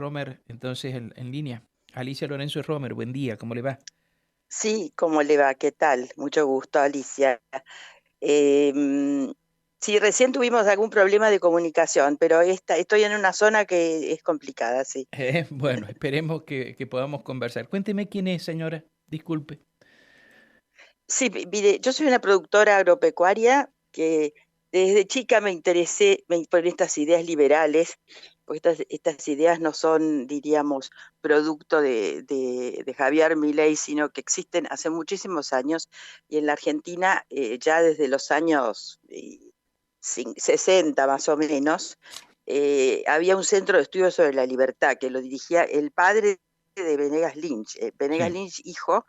Romer, entonces en línea. Alicia Lorenzo Romer, buen día, ¿cómo le va? Sí, ¿cómo le va? ¿Qué tal? Mucho gusto, Alicia. Eh, mm, sí, recién tuvimos algún problema de comunicación, pero estoy en una zona que es complicada, sí. Bueno, esperemos que podamos conversar. Cuénteme quién es, señora, disculpe. Sí, mire, yo soy una productora agropecuaria que desde chica me interesé por estas ideas liberales, porque estas ideas no son, diríamos, producto de Javier Milei, sino que existen hace muchísimos años y en la Argentina ya desde los años 60 más o menos, había un centro de estudios sobre la libertad que lo dirigía el padre de Venegas Lynch. Venegas Sí, Lynch, hijo,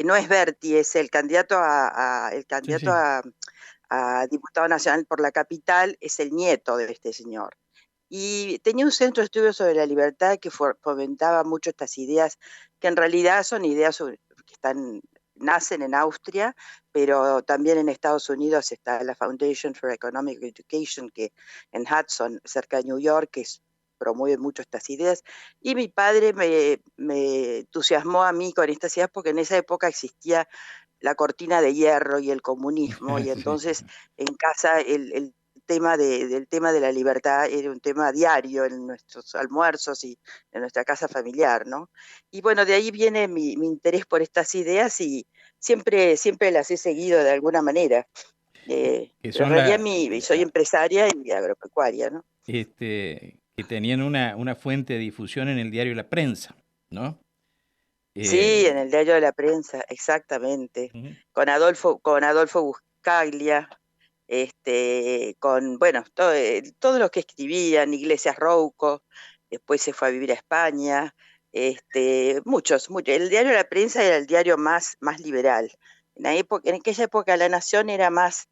no es Berti, es el candidato el sí, candidato sí. a diputado nacional por la capital, es el nieto de este señor. Y tenía un centro de estudios sobre la libertad que fomentaba mucho estas ideas, que en realidad son ideas que nacen en Austria, pero también en Estados Unidos está la Foundation for Economic Education, que en Hudson, cerca de New York, promueve mucho estas ideas. Y mi padre me entusiasmó a mí con estas ideas porque en esa época existía la cortina de hierro y el comunismo, y Sí. entonces en casa del tema de la libertad era un tema diario en nuestros almuerzos y en nuestra casa familiar, ¿no? Y bueno, de ahí viene mi interés por estas ideas y siempre las he seguido de alguna manera. Que Pero en son realidad soy empresaria y agropecuaria, ¿no? que tenían una fuente de difusión en el diario La Prensa, ¿no? Sí, en Eh, el diario de la prensa, exactamente. ujú. Con Adolfo Buscaglia, bueno, todos los que escribían, Iglesias Rouco, después se fue a vivir a España, muchos. El diario de la prensa era el diario más liberal. En aquella época La Nación era más,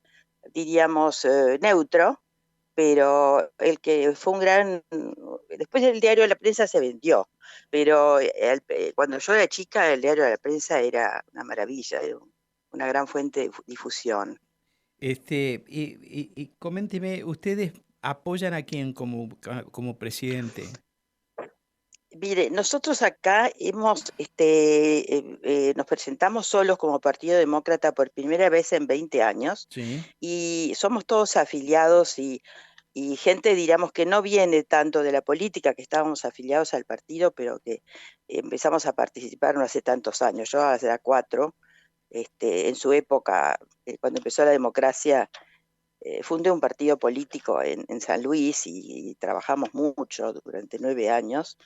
diríamos, neutro, pero el que fue un gran, después el diario de la prensa se vendió, pero cuando yo era chica el diario de la prensa era una maravilla, era una gran fuente de difusión. Y coménteme, ¿ustedes apoyan a quién como presidente? Mire, nosotros acá nos presentamos solos como Partido Demócrata por primera vez en 20 años Sí. y somos todos afiliados y gente, diríamos, que no viene tanto de la política, que estábamos afiliados al partido, pero que empezamos a participar no hace tantos años, yo hace 4, en su época, cuando empezó la democracia, fundé un partido político en San Luis y trabajamos mucho durante 9 años,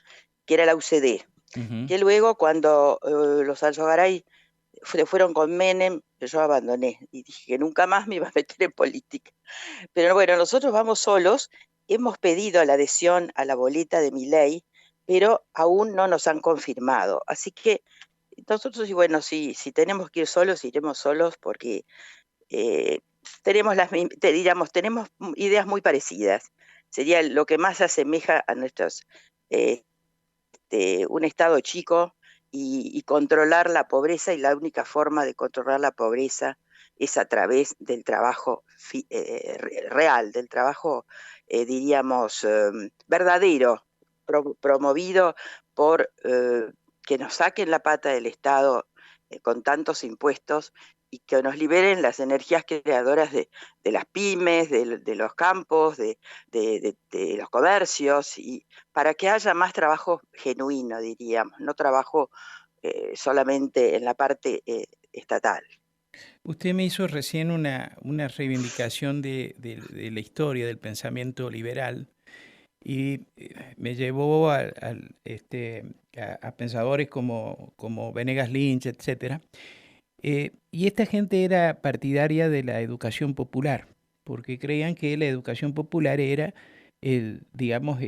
que era la UCD, Ujú. que luego cuando los Alzogaray fueron con Menem, yo abandoné y dije que nunca más me iba a meter en política. Pero bueno, nosotros vamos solos, hemos pedido la adhesión a la boleta de Milei, pero aún no nos han confirmado. Así que nosotros, y bueno, si tenemos que ir solos, iremos solos porque eh, tenemos ideas muy parecidas. Sería lo que más asemeja a eh, un Estado chico y controlar la pobreza, y la única forma de controlar la pobreza es a través del trabajo real, del trabajo, diríamos, verdadero, promovido por que nos saquen la pata del Estado con tantos impuestos y que nos liberen las energías creadoras de las pymes, de los campos, de los comercios, y para que haya más trabajo genuino, diríamos, no trabajo solamente en la parte estatal. Usted me hizo recién una reivindicación de la historia del pensamiento liberal y me llevó a pensadores como Venegas Lynch, etcétera. Y esta gente era partidaria de la educación popular, porque creían que la educación popular era digamos,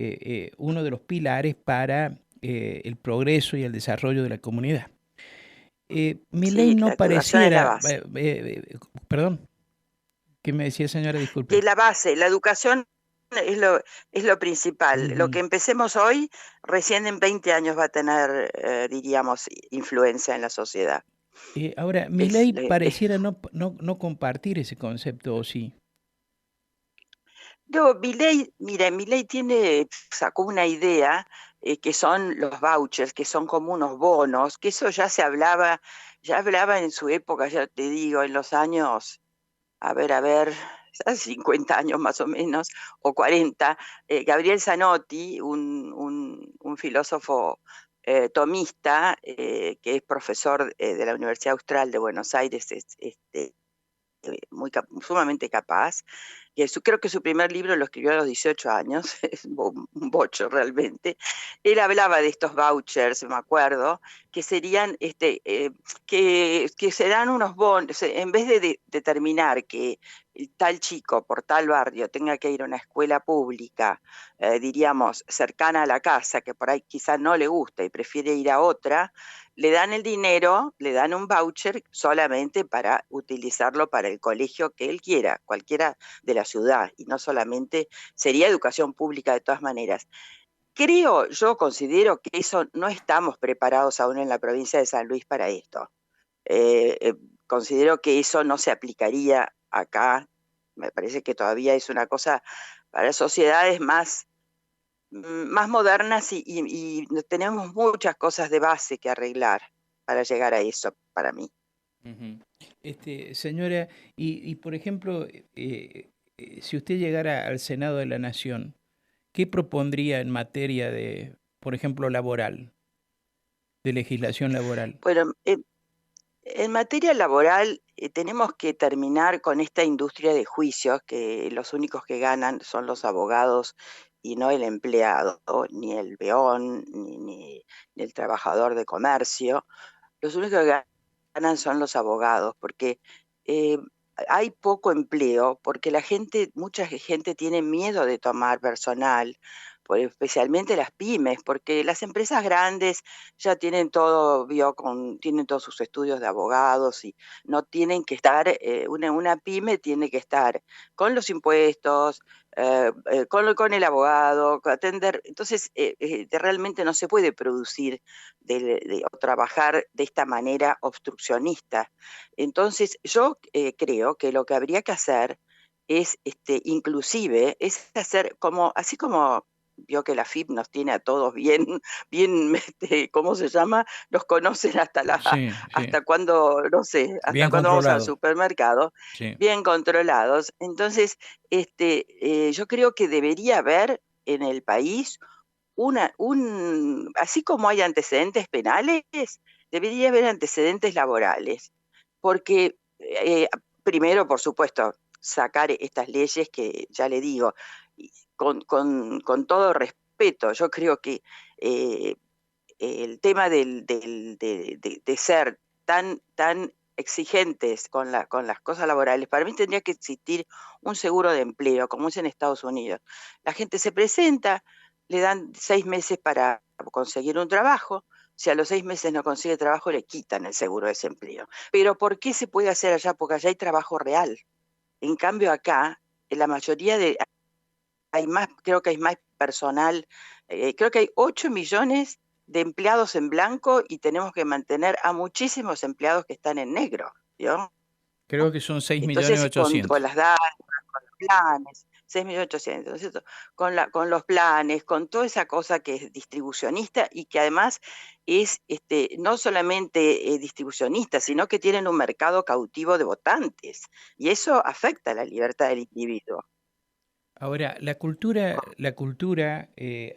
uno de los pilares para el progreso y el desarrollo de la comunidad. Mi ley Sí, la no educación es la pareciera, base. perdón, ¿qué me decía señora? Que Disculpe. la base, la educación es lo principal. Lo Ujú. que empecemos hoy, recién en 20 años va a tener, diríamos, influencia en la sociedad. Ahora, mi Es, ley le- es pareciera no compartir ese concepto, ¿o sí? No, Milei sacó una idea que son los vouchers, que son como unos bonos, que eso ya hablaba en su época, ya te digo, en los años, a ver, ya 50 años más o menos, o 40. Gabriel Zanotti, un filósofo tomista, que es profesor de la Universidad Austral de Buenos Aires, sumamente capaz, creo que su primer libro lo escribió a los 18 años, es un bocho realmente. Él hablaba de estos vouchers, me acuerdo, que serían, que serán unos bonos, en vez de determinar que tal chico por tal barrio tenga que ir a una escuela pública, diríamos, cercana a la casa, que por ahí quizás no le gusta y prefiere ir a otra, le dan el dinero, le dan un voucher solamente para utilizarlo para el colegio que él quiera, cualquiera de la ciudad, y no solamente, sería educación pública de todas maneras. Yo considero que eso no estamos preparados aún en la provincia de San Luis para esto. Eh, eh, Considero que eso no se aplicaría acá. Me parece que todavía es una cosa para sociedades más modernas y tenemos muchas cosas de base que arreglar para llegar a eso, para mí. Ujú. Señora, por ejemplo, si usted llegara al Senado de la Nación, ¿qué propondría en materia de, por ejemplo, laboral, de legislación laboral? Bueno, en materia laboral, tenemos que terminar con esta industria de juicios, que los únicos que ganan son los abogados y no el empleado, ni el peón, ni el trabajador de comercio. Los únicos que ganan son los abogados, porque eh, hay poco empleo, porque mucha gente tiene miedo de tomar personal, especialmente las pymes, porque las empresas grandes ya tienen todo, tienen todos sus estudios de abogados y no tienen que estar, una pyme tiene que estar con los impuestos, con el abogado, atender. Entonces, realmente no se puede producir o trabajar de esta manera obstruccionista. Entonces, yo creo que lo que habría que hacer es, inclusive, es hacer así como vio que la FIP nos tiene a todos bien, bien, ¿cómo se llama? Nos conocen Sí, sí, hasta cuando, no sé, hasta bien cuando vamos al controlado. supermercado, Sí. bien controlados. Entonces, yo creo que debería haber en el país así como hay antecedentes penales, debería haber antecedentes laborales, porque primero, por supuesto, sacar estas leyes que ya le digo, con todo respeto, yo creo que eh, el tema de ser tan exigentes con las cosas laborales, para mí tendría que existir un seguro de empleo, como es en Estados Unidos. La gente se presenta, le dan 6 meses para conseguir un trabajo. Si a los 6 meses no consigue trabajo, le quitan el seguro de desempleo. Pero ¿por qué se puede hacer allá? Porque allá hay trabajo real. En cambio, acá, en la mayoría hay más, creo que hay más personal, creo que hay 8 millones de empleados en blanco y tenemos que mantener a muchísimos empleados que están en negro, ¿vio? Creo que son 6 millones Entonces, con 800. las datas, con los planes, 6.800.000, ¿no es cierto? Con los planes, con toda esa cosa que es distribucionista y que además es no solamente distribucionista, sino que tienen un mercado cautivo de votantes. Y eso afecta la libertad del individuo. Ahora, la cultura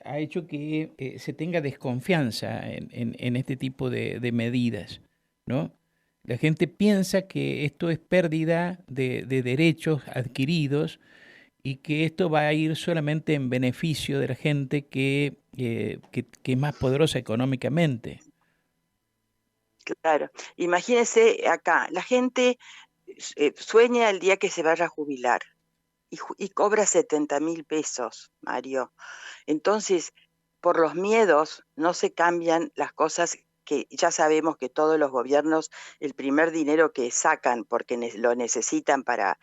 ha hecho que se tenga desconfianza en este tipo de medidas, ¿no? La gente piensa que esto es pérdida de derechos adquiridos y que esto va a ir solamente en beneficio de la gente que es más poderosa económicamente. Claro, imagínese acá, la gente sueña el día que se vaya a jubilar y cobra 70.000 pesos, Mario. Entonces, por los miedos no se cambian las cosas que ya sabemos que todos los gobiernos, el primer dinero que sacan porque lo necesitan para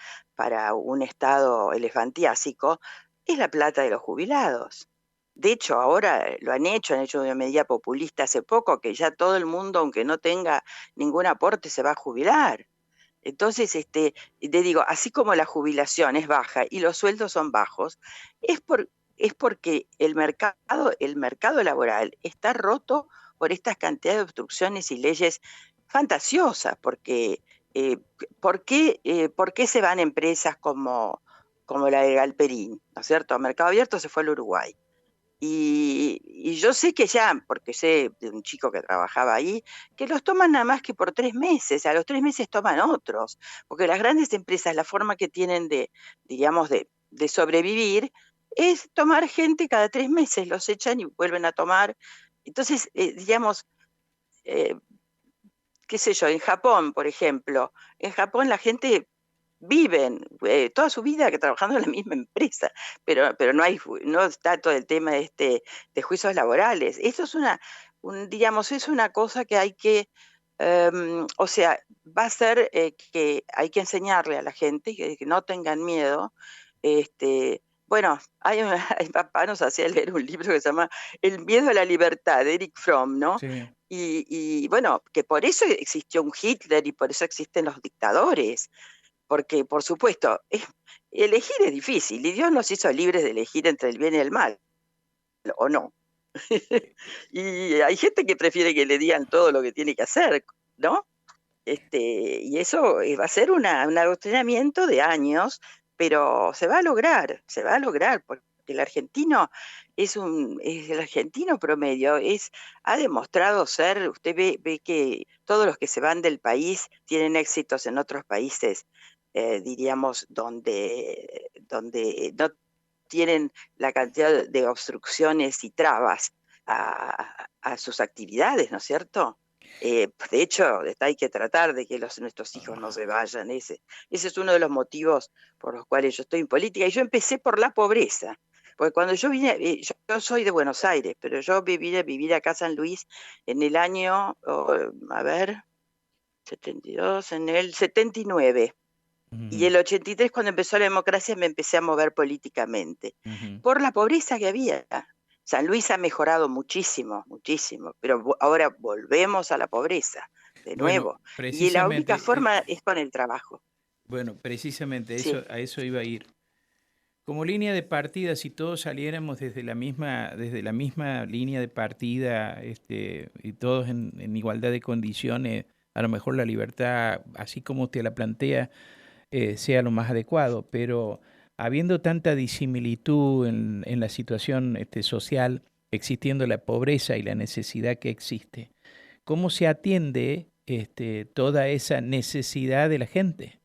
un estado elefantiásico, es la plata de los jubilados. De hecho, ahora han hecho de una medida populista hace poco, que ya todo el mundo, aunque no tenga ningún aporte, se va a jubilar. Entonces, te digo, así como la jubilación es baja y los sueldos son bajos, es, es porque el mercado laboral está roto por estas cantidades de obstrucciones y leyes fantasiosas, porque ¿por qué se van empresas como la de Galperín? ¿No es cierto? A Mercado Abierto se fue al Uruguay. Y yo sé que ya, porque sé de un chico que trabajaba ahí, que los toman nada más que por 3 meses, a los 3 meses toman otros, porque las grandes empresas, la forma que tienen digamos, de sobrevivir es tomar gente cada 3 meses, los echan y vuelven a tomar. Entonces, digamos, eh, qué sé yo, en Japón, por ejemplo, en Japón la gente viven toda su vida trabajando en la misma empresa, pero no está todo el tema de juicios laborales. Eso es digamos, es una cosa que hay que, o sea, va a ser que hay que enseñarle a la gente que no tengan miedo. Bueno, mi papá nos hacía leer un libro que se llama El miedo a la libertad, de Eric Fromm, ¿no? Sí. Y bueno, que por eso existió un Hitler y por eso existen los dictadores, porque por supuesto, elegir es difícil y Dios nos hizo libres de elegir entre el bien y el mal, ¿o no? Y hay gente que prefiere que le digan todo lo que tiene que hacer, ¿no? Y eso va a ser un adoctrinamiento de años, pero se va a lograr, porque el argentino el argentino promedio ha demostrado ser, usted ve que todos los que se van del país tienen éxitos en otros países, diríamos, donde no tienen la cantidad de obstrucciones y trabas a sus actividades, ¿no es cierto? De hecho, hay que tratar de que nuestros hijos no se vayan. Ese es uno de los motivos por los cuales yo estoy en política. Y yo empecé por la pobreza. Porque cuando yo vine, yo soy de Buenos Aires, pero yo vine a vivir acá a San Luis en el año, a ver, 72, en el 79. Y Ujú, el 83, cuando empezó la democracia, me empecé a mover políticamente, ujú. por la pobreza que había. San Luis ha mejorado muchísimo, muchísimo, pero ahora volvemos a la pobreza de Bueno, nuevo. Y la única precisamente, forma es con el trabajo. eso, Sí. a eso iba a ir. Como línea de partida, si todos saliéramos desde la misma línea de partida, y todos en igualdad de condiciones, a lo mejor la libertad, así como usted la plantea, sea lo más adecuado, pero habiendo tanta disimilitud en la situación social, existiendo la pobreza y la necesidad que existe, ¿cómo se atiende toda esa necesidad de la gente?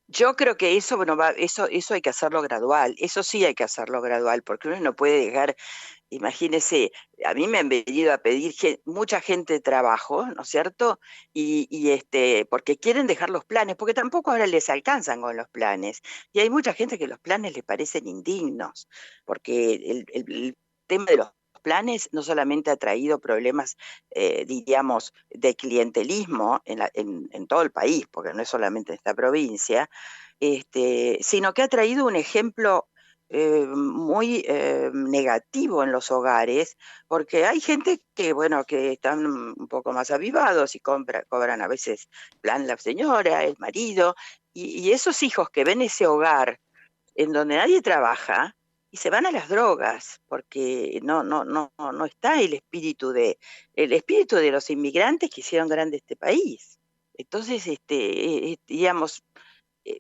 Yo creo que eso, bueno, eso hay que hacerlo gradual, eso sí hay que hacerlo gradual, porque uno no puede dejar. Imagínese, a mí me han venido a pedir mucha gente trabajo, ¿no es cierto? Porque quieren dejar los planes, porque tampoco ahora les alcanzan con los planes. Y hay mucha gente que los planes les parecen indignos, porque el tema de los planes no solamente ha traído problemas, diríamos, de clientelismo en todo el país, porque no es solamente en esta provincia, sino que ha traído un ejemplo muy negativo en los hogares, porque hay gente que, bueno, que están un poco más avivados y cobran a veces plan la señora, el marido, y esos hijos que ven ese hogar en donde nadie trabaja y se van a las drogas, porque no está el espíritu de los inmigrantes que hicieron grande este país. Entonces, digamos,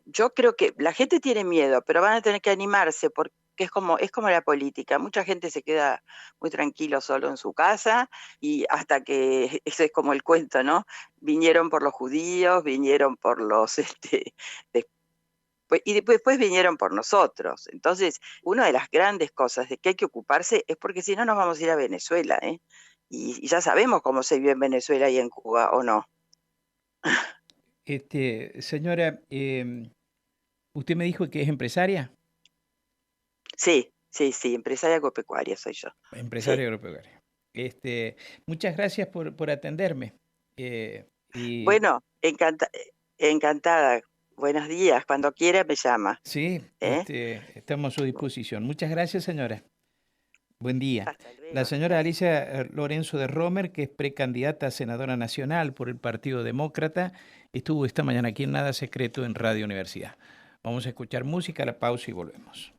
yo creo que la gente tiene miedo, pero van a tener que animarse porque es como la política. Mucha gente se queda muy tranquilo solo en su casa y hasta que, eso es como el cuento, ¿no? Vinieron por los judíos, vinieron por los, y después vinieron por nosotros. Entonces, una de las grandes cosas de que hay que ocuparse es porque si no nos vamos a ir a Venezuela, ¿eh? Y ya sabemos cómo se vive en Venezuela y en Cuba, ¿o no? Señora, usted me dijo que es empresaria. Sí, sí, sí, empresaria agropecuaria soy yo. Empresaria Sí. agropecuaria. Muchas gracias por atenderme. Y Bueno, encantada. Buenos días. Cuando quiera me llama. sí, ¿Eh? estamos a su disposición. Muchas gracias, señora. Buen día. Hasta luego, La señora gracias. Alicia Lorenzo de Romer, que es precandidata a senadora nacional por el Partido Demócrata, estuvo esta mañana aquí en Nada Secreto en Radio Universidad. Vamos a escuchar música, la pausa y volvemos.